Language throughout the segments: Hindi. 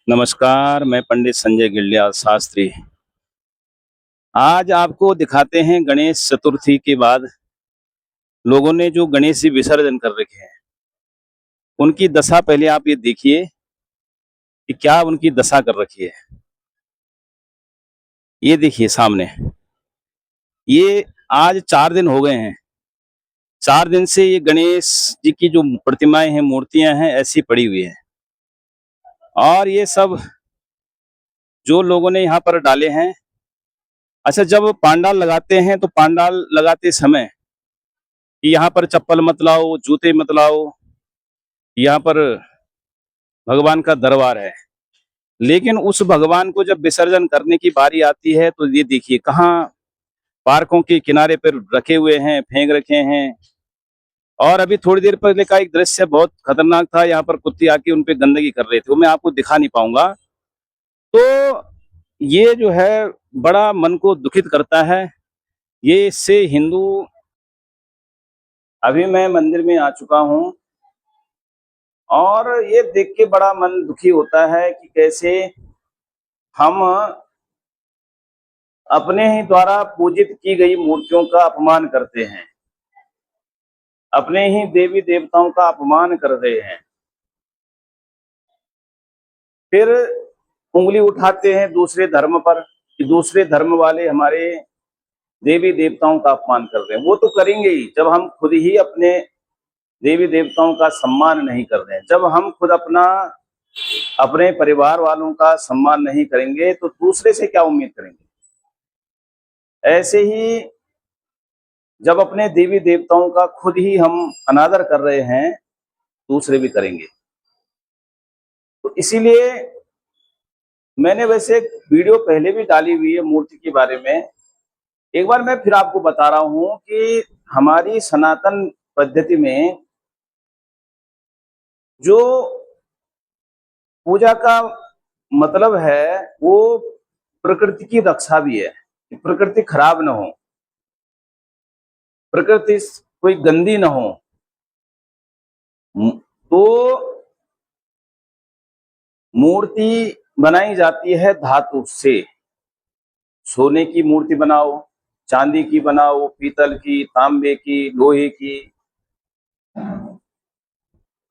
नमस्कार, मैं पंडित संजय गिल्डियाल शास्त्री। आज आपको दिखाते हैं गणेश चतुर्थी के बाद लोगों ने जो गणेश जी विसर्जन कर रखे हैं, उनकी दशा पहले आप ये देखिए कि क्या उनकी दशा कर रखी है। ये देखिए सामने, ये आज 4 दिन हो गए हैं। 4 दिन से ये गणेश जी की जो प्रतिमाएँ हैं, मूर्तियाँ हैं, ऐसी पड़ी हुई हैं। और ये सब जो लोगों ने यहाँ पर डाले हैं। अच्छा, जब पांडाल लगाते हैं, तो पांडाल लगाते समय कि यहाँ पर चप्पल मत लाओ, जूते मत लाओ, यहाँ पर भगवान का दरबार है। लेकिन उस भगवान को जब विसर्जन करने की बारी आती है, तो ये देखिए कहाँ पार्कों के किनारे पर रखे हुए हैं, फेंक रखे हैं। और अभी थोड़ी देर पहले का एक दृश्य बहुत खतरनाक था, यहाँ पर कुत्ते आके उन पे गंदगी कर रहे थे, वो मैं आपको दिखा नहीं पाऊंगा। तो ये जो है बड़ा मन को दुखित करता है। ये इससे हिंदू, अभी मैं मंदिर में आ चुका हूँ और ये देख के बड़ा मन दुखी होता है कि कैसे हम अपने ही द्वारा पूजित की गई मूर्तियों का अपमान करते हैं, अपने ही देवी देवताओं का अपमान कर रहे हैं। फिर उंगली उठाते हैं दूसरे धर्म पर कि दूसरे धर्म वाले हमारे देवी देवताओं का अपमान कर रहे हैं। वो तो करेंगे ही जब हम खुद ही अपने देवी देवताओं का सम्मान नहीं कर रहे हैं। जब हम खुद अपने परिवार वालों का सम्मान नहीं करेंगे, तो दूसरे से क्या उम्मीद करेंगे। ऐसे ही जब अपने देवी देवताओं का खुद ही हम अनादर कर रहे हैं, दूसरे भी करेंगे। तो इसीलिए मैंने वैसे एक वीडियो पहले भी डाली हुई है मूर्ति के बारे में। एक बार मैं फिर आपको बता रहा हूं कि हमारी सनातन पद्धति में जो पूजा का मतलब है, वो प्रकृति की रक्षा भी है कि प्रकृति खराब ना हो, प्रकृति कोई गंदी ना हो। तो मूर्ति बनाई जाती है धातु से। सोने की मूर्ति बनाओ, चांदी की बनाओ, पीतल की, तांबे की, लोहे की,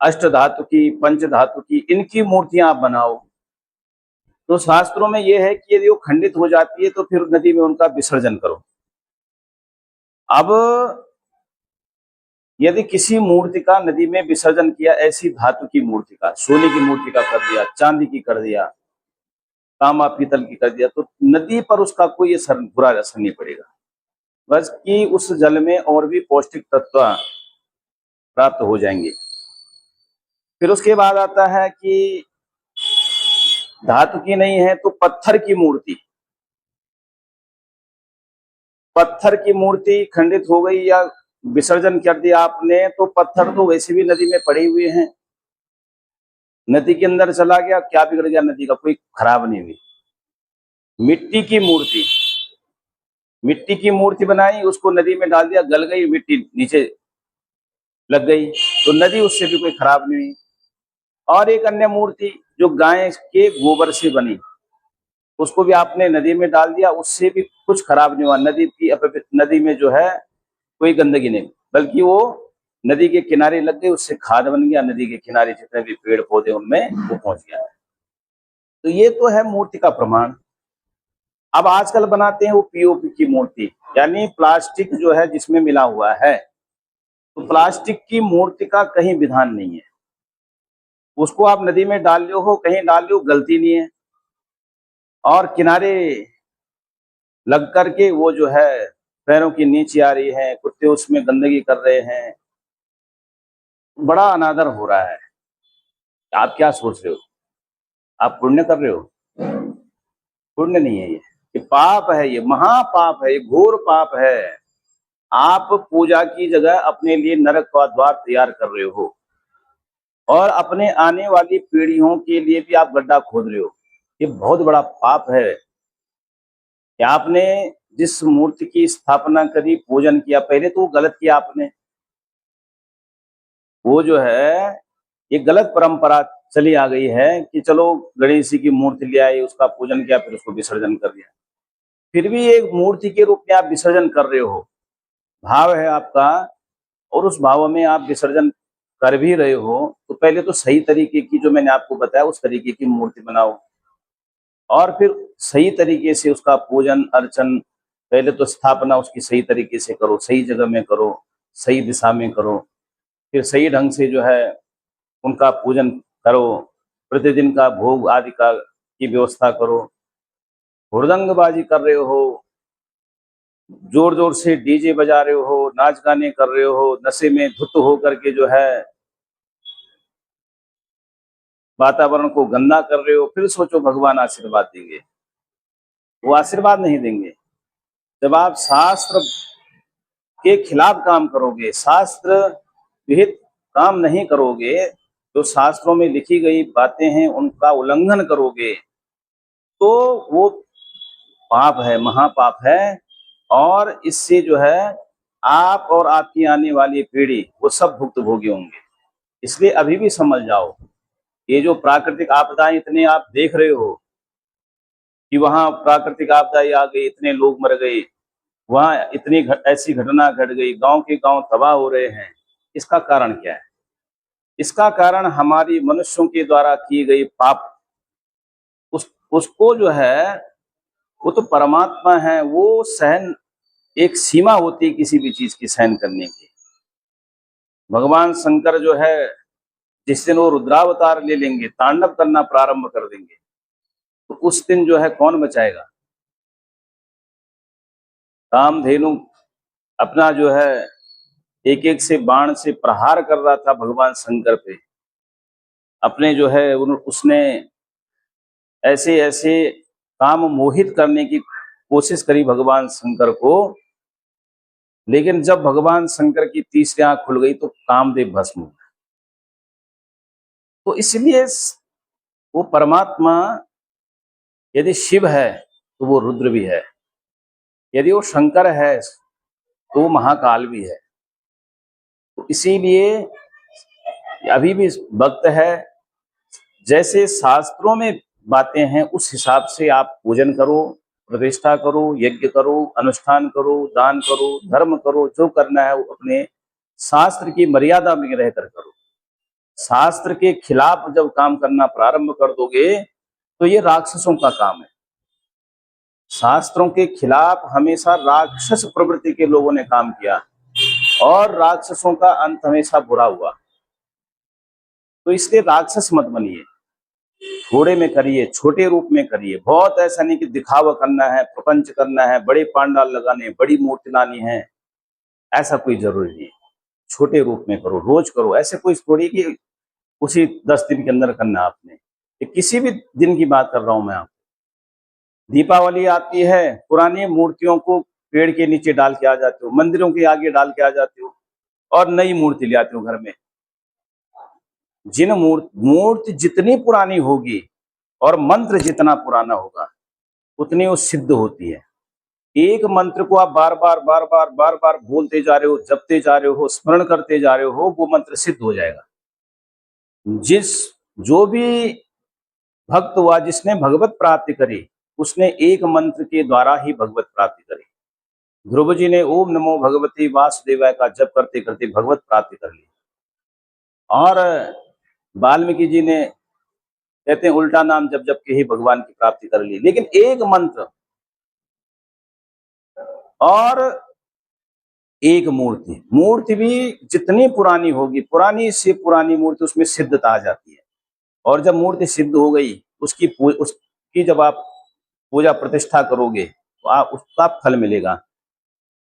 अष्ट धातु की, पंच धातु की, इनकी मूर्तियां आप बनाओ। तो शास्त्रों में यह है कि यदि वो खंडित हो जाती है, तो फिर नदी में उनका विसर्जन करो। अब यदि किसी मूर्ति का नदी में विसर्जन किया, ऐसी धातु की मूर्ति का, सोने की मूर्ति का कर दिया, चांदी की कर दिया, तांबा पीतल की कर दिया, तो नदी पर उसका कोई असर, बुरा असर नहीं पड़ेगा। बस कि उस जल में और भी पौष्टिक तत्व प्राप्त हो जाएंगे। फिर उसके बाद आता है कि धातु की नहीं है तो पत्थर की मूर्ति। पत्थर की मूर्ति खंडित हो गई या विसर्जन कर दिया आपने, तो पत्थर तो वैसे भी नदी में पड़े हुए हैं, नदी के अंदर चला गया, क्या बिगड़ गया, नदी का कोई खराब नहीं हुई। मिट्टी की मूर्ति, मिट्टी की मूर्ति बनाई, उसको नदी में डाल दिया, गल गई, मिट्टी नीचे लग गई, तो नदी उससे भी कोई खराब नहीं हुई। और एक अन्य मूर्ति जो गाय के गोबर से बनी, उसको भी आपने नदी में डाल दिया, उससे भी कुछ खराब नहीं हुआ। नदी में जो है कोई गंदगी नहीं, बल्कि वो नदी के किनारे लग गई, उससे खाद बन गया, नदी के किनारे जितने भी पेड़ पौधे उनमें वो पहुंच गया। तो ये तो है मूर्ति का प्रमाण। अब आजकल बनाते हैं वो पीओपी की मूर्ति, यानी प्लास्टिक जो है जिसमें मिला हुआ है। तो प्लास्टिक की मूर्ति का कहीं विधान नहीं है, उसको आप नदी में डाल लो हो, कहीं डाल लो, गलती नहीं है। और किनारे लग करके वो जो है पैरों के नीचे आ रही है, कुत्ते उसमें गंदगी कर रहे हैं, बड़ा अनादर हो रहा है। आप क्या सोच रहे हो, आप पुण्य कर रहे हो? पुण्य नहीं है ये पाप है, ये महापाप है, ये घोर पाप है। आप पूजा की जगह अपने लिए नरक का द्वार तैयार कर रहे हो, और अपने आने वाली पीढ़ियों के लिए भी आप गड्ढा खोद रहे हो। ये बहुत बड़ा पाप है कि आपने जिस मूर्ति की स्थापना करी, पूजन किया, पहले तो वो गलत किया आपने। वो जो है ये गलत परंपरा चली आ गई है कि चलो गणेश जी की मूर्ति ले आए, उसका पूजन किया, फिर उसको विसर्जन कर दिया। फिर भी एक मूर्ति के रूप में आप विसर्जन कर रहे हो, भाव है आपका, और उस भाव में आप विसर्जन कर भी रहे हो, तो पहले तो सही तरीके की, जो मैंने आपको बताया उस तरीके की मूर्ति बनाओ, और फिर सही तरीके से उसका पूजन अर्चन, पहले तो स्थापना उसकी सही तरीके से करो, सही जगह में करो, सही दिशा में करो, फिर सही ढंग से जो है उनका पूजन करो, प्रतिदिन का भोग आदि का की व्यवस्था करो। हुड़दंगबाजी कर रहे हो, जोर जोर से डीजे बजा रहे हो, नाच गाने कर रहे हो, नशे में धुत होकर के जो है वातावरण को गंदा कर रहे हो, फिर सोचो भगवान आशीर्वाद देंगे। वो आशीर्वाद नहीं देंगे। जब आप शास्त्र के खिलाफ काम करोगे, शास्त्र विहित काम नहीं करोगे, जो शास्त्रों में लिखी गई बातें हैं उनका उल्लंघन करोगे, तो वो पाप है, महापाप है, और इससे जो है आप और आपकी आने वाली पीढ़ी वो सब भुक्तभोगी होंगे। इसलिए अभी भी समझ जाओ, ये जो प्राकृतिक आपदाएं इतने आप देख रहे हो कि वहां प्राकृतिक आपदाएं आ गई, इतने लोग मर गए, वहां इतनी ऐसी घटना घट गई, गांव के गांव तबाह हो रहे हैं, इसका कारण क्या है? इसका कारण हमारी मनुष्यों के द्वारा की गई पाप। उसको जो है, वो तो परमात्मा है, वो सहन, एक सीमा होती है किसी भी चीज की सहन करने की। भगवान शंकर जो है, जिस दिन वो रुद्रावतार ले लेंगे, तांडव करना प्रारंभ कर देंगे, तो उस दिन जो है कौन बचाएगा? कामधेनु अपना जो है एक एक से बाण से प्रहार कर रहा था भगवान शंकर पे, अपने जो है उसने ऐसे ऐसे काम मोहित करने की कोशिश करी भगवान शंकर को, लेकिन जब भगवान शंकर की तीसरी आंख खुल गई तो कामदेव भस्म हो गया। तो इसलिए वो परमात्मा यदि शिव है तो वो रुद्र भी है, यदि वो शंकर है तो वो महाकाल भी है। तो इसीलिए अभी भी वक्त है, जैसे शास्त्रों में बातें हैं उस हिसाब से आप पूजन करो, प्रतिष्ठा करो, यज्ञ करो, अनुष्ठान करो, दान करो, धर्म करो, जो करना है वो अपने शास्त्र की मर्यादा में रहकर करो। शास्त्र के खिलाफ जब काम करना प्रारंभ कर दोगे तो ये राक्षसों का काम है। शास्त्रों के खिलाफ हमेशा राक्षस प्रवृत्ति के लोगों ने काम किया, और राक्षसों का अंत हमेशा बुरा हुआ। तो इसलिए राक्षस मत बनिए, थोड़े में करिए, छोटे रूप में करिए। बहुत ऐसा नहीं कि दिखावा करना है, प्रपंच करना है, बड़े पांडाल लगाने, बड़ी मूर्ति लानी है, ऐसा कोई जरूरी नहीं। छोटे रूप में करो, रोज करो। ऐसे कोई थोड़ी कि उसी 10 दिन के अंदर करना आपने, ये किसी भी दिन की बात कर रहा हूं मैं आपको। दीपावली आती है, पुरानी मूर्तियों को पेड़ के नीचे डाल के आ जाते हो, मंदिरों के आगे डाल के आ जाते हो, और नई मूर्ति ले आते हो घर में। जिन मूर्ति जितनी पुरानी होगी और मंत्र जितना पुराना होगा, उतनी वो सिद्ध होती है। एक मंत्र को आप बार बार बार बार बार बार बोलते जा रहे हो, जपते जा रहे हो, स्मरण करते जा रहे हो, वो मंत्र सिद्ध हो जाएगा। जिस जो भी भक्त हुआ, जिसने भगवत प्राप्ति करी, उसने एक मंत्र के द्वारा ही भगवत प्राप्ति करी। ध्रुव जी ने ओम नमो भगवती वासुदेवाय का जप करते करते भगवत प्राप्ति कर ली, और वाल्मीकि जी ने कहते हैं उल्टा नाम जप जप के ही भगवान की प्राप्ति कर ली। लेकिन एक मंत्र और एक मूर्ति, मूर्ति भी जितनी पुरानी होगी, पुरानी से पुरानी मूर्ति, उसमें सिद्धता आ जाती है। और जब मूर्ति सिद्ध हो गई, उसकी जब आप पूजा प्रतिष्ठा करोगे तो आप उसका फल मिलेगा।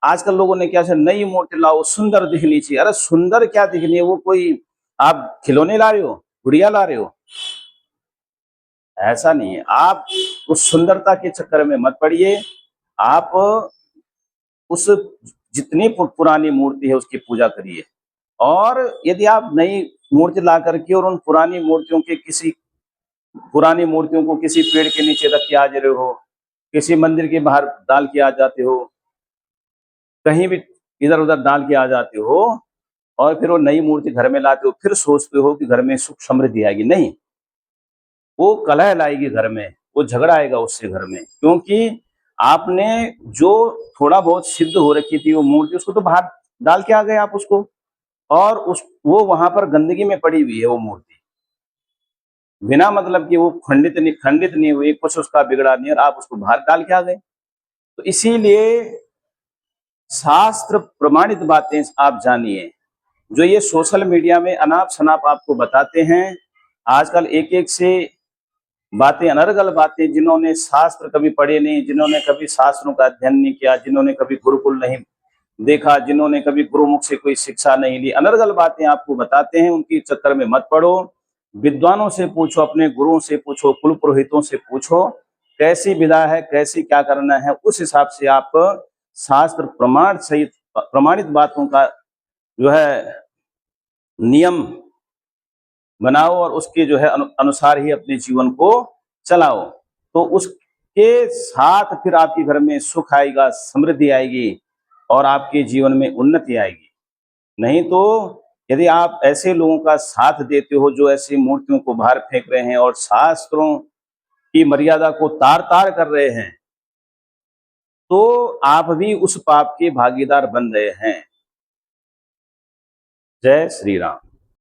आजकल लोगों ने क्या, नई मूर्ति लाओ, सुंदर दिखनी चाहिए। अरे सुंदर क्या दिखनी है? वो कोई आप खिलौने ला रहे हो, गुड़िया ला रहे हो? ऐसा नहीं है। आप उस सुंदरता के चक्कर में मत पड़िए। आप उस जितनी पुरानी मूर्ति है उसकी पूजा करिए। और यदि आप नई मूर्ति ला करके और उन पुरानी मूर्तियों को किसी पेड़ के नीचे रख के आ जा रहे हो, किसी मंदिर के बाहर डाल के आ जाते हो, कहीं भी इधर उधर डाल के आ जाते हो, और फिर वो नई मूर्ति घर में लाते हो, फिर सोचते हो कि घर में सुख समृद्धि आएगी। नहीं, वो कलह लाएगी घर में, वो झगड़ा आएगा उससे घर में, क्योंकि आपने जो थोड़ा बहुत सिद्ध हो रखी थी वो मूर्ति, उसको तो बाहर डाल के आ गए आप उसको, और उस वो वहां पर गंदगी में पड़ी हुई है वो मूर्ति, बिना मतलब कि वो खंडित नहीं हुई, कुछ उसका बिगड़ा नहीं, और आप उसको बाहर डाल के आ गए। तो इसीलिए शास्त्र प्रमाणित बातें आप जानिए। जो ये सोशल मीडिया में अनाप शनाप आपको बताते हैं, आजकल एक एक से बातें, अनर्गल बातें, जिन्होंने शास्त्र कभी पढ़े नहीं, जिन्होंने कभी शास्त्रों का अध्ययन नहीं किया, जिन्होंने कभी गुरुकुल नहीं देखा, जिन्होंने कभी गुरुमुख से कोई शिक्षा नहीं ली, अनर्गल बातें आपको बताते हैं, उनके चक्कर में मत पड़ो। विद्वानों से पूछो, अपने गुरुओं से पूछो, कुल पुरोहितों से पूछो, कैसी विधा है, कैसी क्या करना है, उस हिसाब से आप शास्त्र प्रमाण सहित प्रमाणित बातों का जो है नियम बनाओ, और उसके जो है अनुसार ही अपने जीवन को चलाओ। तो उसके साथ फिर आपके घर में सुख आएगा, समृद्धि आएगी, और आपके जीवन में उन्नति आएगी। नहीं तो यदि आप ऐसे लोगों का साथ देते हो जो ऐसी मूर्तियों को बाहर फेंक रहे हैं और शास्त्रों की मर्यादा को तार तार कर रहे हैं, तो आप भी उस पाप के भागीदार बन रहे हैं। जय श्री राम।